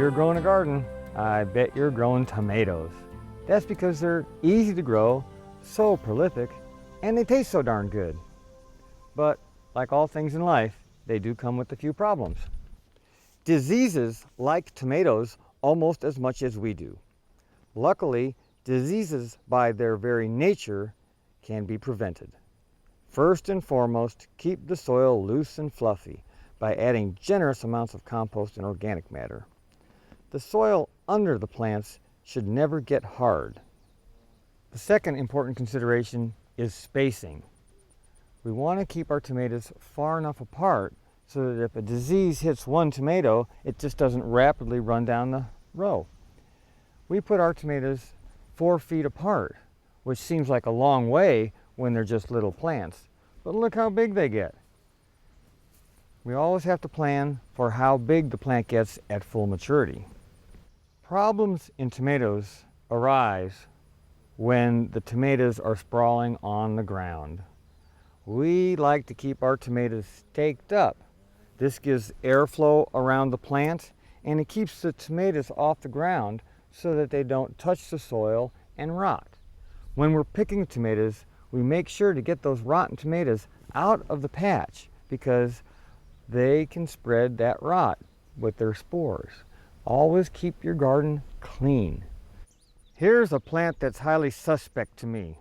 you're growing a garden, I bet you're growing tomatoes. That's because they're easy to grow, so prolific, and they taste so darn good. But like all things in life, they do come with a few problems. Diseases like tomatoes almost as much as we do. Luckily, diseases by their very nature can be prevented. First and foremost, keep the soil loose and fluffy by adding generous amounts of compost and organic matter. The soil under the plants should never get hard. The second important consideration is spacing. We want to keep our tomatoes far enough apart so that if a disease hits one tomato, it just doesn't rapidly run down the row. We put our tomatoes 4 feet apart, which seems like a long way when they're just little plants, but look how big they get. We always have to plan for how big the plant gets at full maturity. Problems in tomatoes arise when the tomatoes are sprawling on the ground. We like to keep our tomatoes staked up. This gives airflow around the plant and it keeps the tomatoes off the ground so that they don't touch the soil and rot. When we're picking tomatoes, we make sure to get those rotten tomatoes out of the patch because they can spread that rot with their spores. Always keep your garden clean. Here's a plant that's highly suspect to me.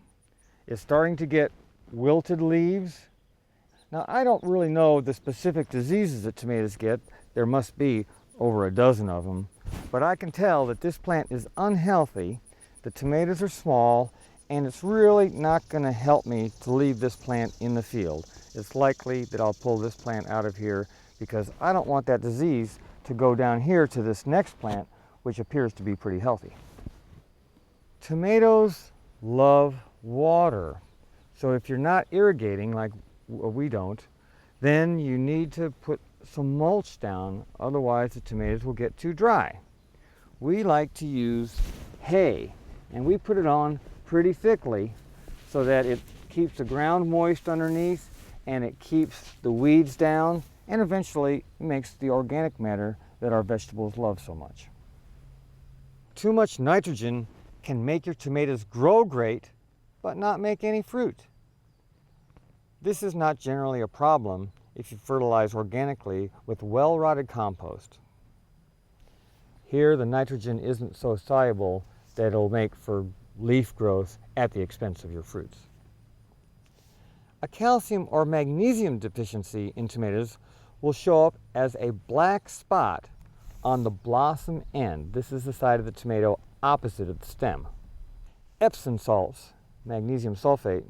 It's starting to get wilted leaves. Now, I don't really know the specific diseases that tomatoes get. There must be over a dozen of them. But I can tell that this plant is unhealthy. The tomatoes are small, and it's really not going to help me to leave this plant in the field. It's likely that I'll pull this plant out of here because I don't want that disease to go down here to this next plant, which appears to be pretty healthy. Tomatoes love water. So if you're not irrigating like we don't, then you need to put some mulch down, otherwise the tomatoes will get too dry. We like to use hay, and we put it on pretty thickly so that it keeps the ground moist underneath and it keeps the weeds down and eventually makes the organic matter that our vegetables love so much. Too much nitrogen can make your tomatoes grow great but not make any fruit. This is not generally a problem if you fertilize organically with well-rotted compost. Here the nitrogen isn't so soluble that it'll make for leaf growth at the expense of your fruits. A calcium or magnesium deficiency in tomatoes will show up as a black spot on the blossom end. This is the side of the tomato opposite of the stem. Epsom salts, magnesium sulfate,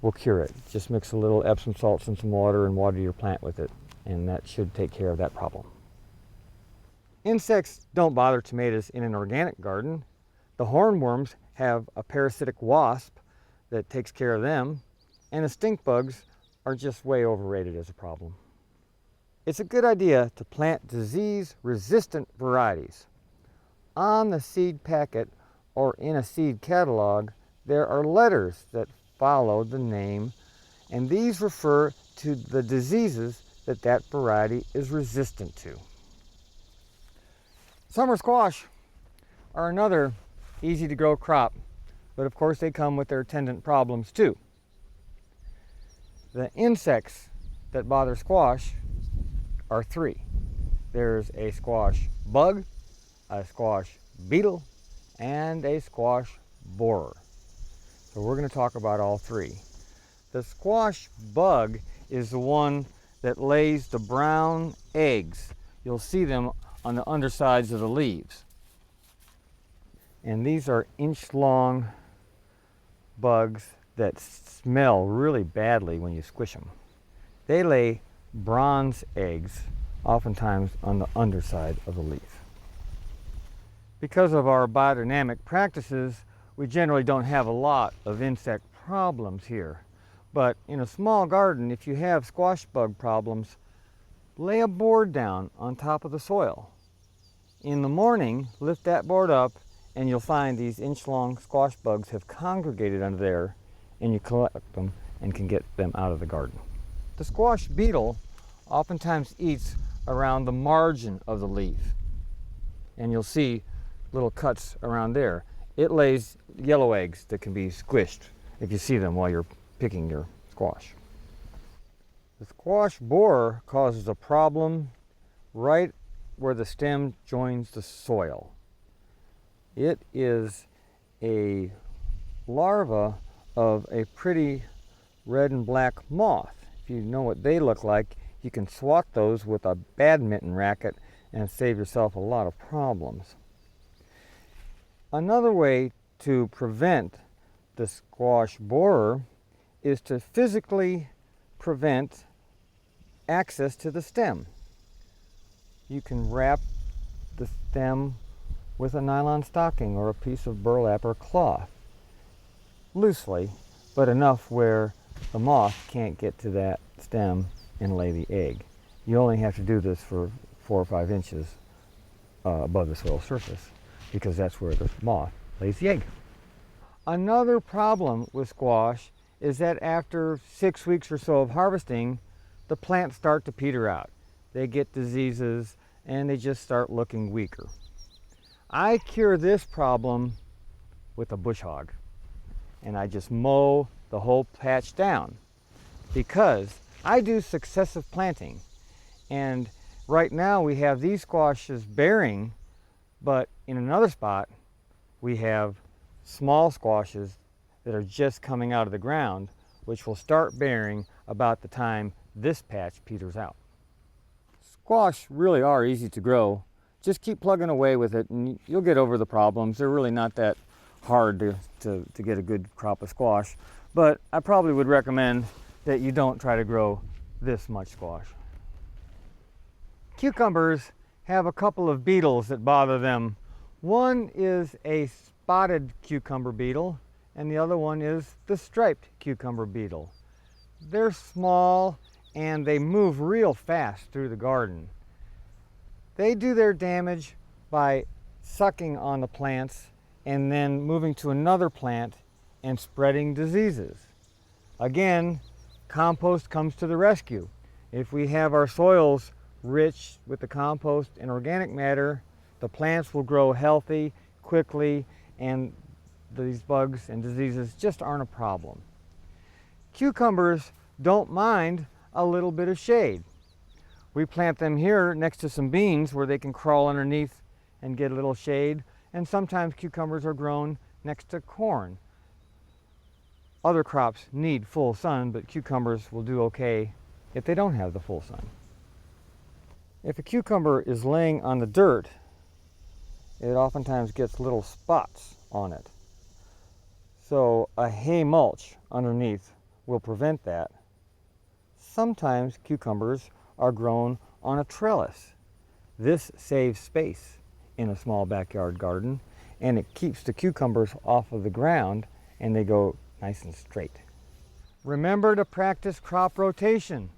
will cure it. Just mix a little Epsom salts in some water and water your plant with it, and that should take care of that problem. Insects don't bother tomatoes in an organic garden. The hornworms have a parasitic wasp that takes care of them, and the stink bugs are just way overrated as a problem. It's a good idea to plant disease-resistant varieties. On the seed packet or in a seed catalog, there are letters that follow the name, and these refer to the diseases that that variety is resistant to. Summer squash are another easy to grow crop, but of course they come with their attendant problems too. The insects that bother squash are 3. There's a squash bug, a squash beetle, and a squash borer. So we're going to talk about all 3. The squash bug is the one that lays the brown eggs. You'll see them on the undersides of the leaves. And these are inch-long bugs that smell really badly when you squish them. They lay bronze eggs, oftentimes on the underside of the leaf. Because of our biodynamic practices, we generally don't have a lot of insect problems here. But in a small garden, if you have squash bug problems, lay a board down on top of the soil. In the morning, lift that board up and you'll find these inch-long squash bugs have congregated under there, and you collect them and can get them out of the garden. The squash beetle oftentimes eats around the margin of the leaf. and you'll see little cuts around there. It lays yellow eggs that can be squished if you see them while you're picking your squash. The squash borer causes a problem right where the stem joins the soil. It is a larva of a pretty red and black moth. If you know what they look like, you can swat those with a badminton racket and save yourself a lot of problems. Another way to prevent the squash borer is to physically prevent access to the stem. You can wrap the stem with a nylon stocking or a piece of burlap or cloth, loosely, but enough where the moth can't get to that stem and lay the egg. You only have to do this for 4 or 5 inches above the soil surface, because that's where the moth lays the egg. Another problem with squash is that after 6 weeks or so of harvesting, the plants start to peter out. They get diseases and they just start looking weaker. I cure this problem with a bush hog, and I just mow the whole patch down because I do successive planting. And right now we have these squashes bearing, but in another spot we have small squashes that are just coming out of the ground, which will start bearing about the time this patch peters out. Squash really are easy to grow. Just keep plugging away with it and you'll get over the problems. They're really not that hard to get a good crop of squash, but I probably would recommend that you don't try to grow this much squash. Cucumbers have a couple of beetles that bother them. One is a spotted cucumber beetle, and the other one is the striped cucumber beetle. They're small and they move real fast through the garden. They do their damage by sucking on the plants and then moving to another plant and spreading diseases. Again, compost comes to the rescue. If we have our soils rich with the compost and organic matter, the plants will grow healthy, quickly, and these bugs and diseases just aren't a problem. Cucumbers don't mind a little bit of shade. We plant them here next to some beans where they can crawl underneath and get a little shade, and sometimes cucumbers are grown next to corn. Other crops need full sun, but cucumbers will do okay if they don't have the full sun. If a cucumber is laying on the dirt, it oftentimes gets little spots on it. So a hay mulch underneath will prevent that. Sometimes cucumbers are grown on a trellis. This saves space in a small backyard garden, and it keeps the cucumbers off of the ground and they go nice and straight. Remember to practice crop rotation.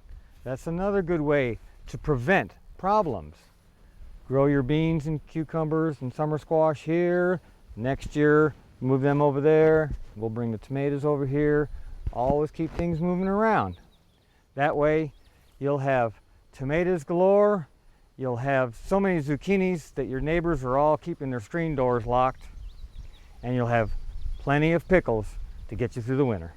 That's another good way to prevent problems. Grow your beans and cucumbers and summer squash here. Next year, move them over there. We'll bring the tomatoes over here. Always keep things moving around. That way, you'll have tomatoes galore. You'll have so many zucchinis that your neighbors are all keeping their screen doors locked. And you'll have plenty of pickles to get you through the winter.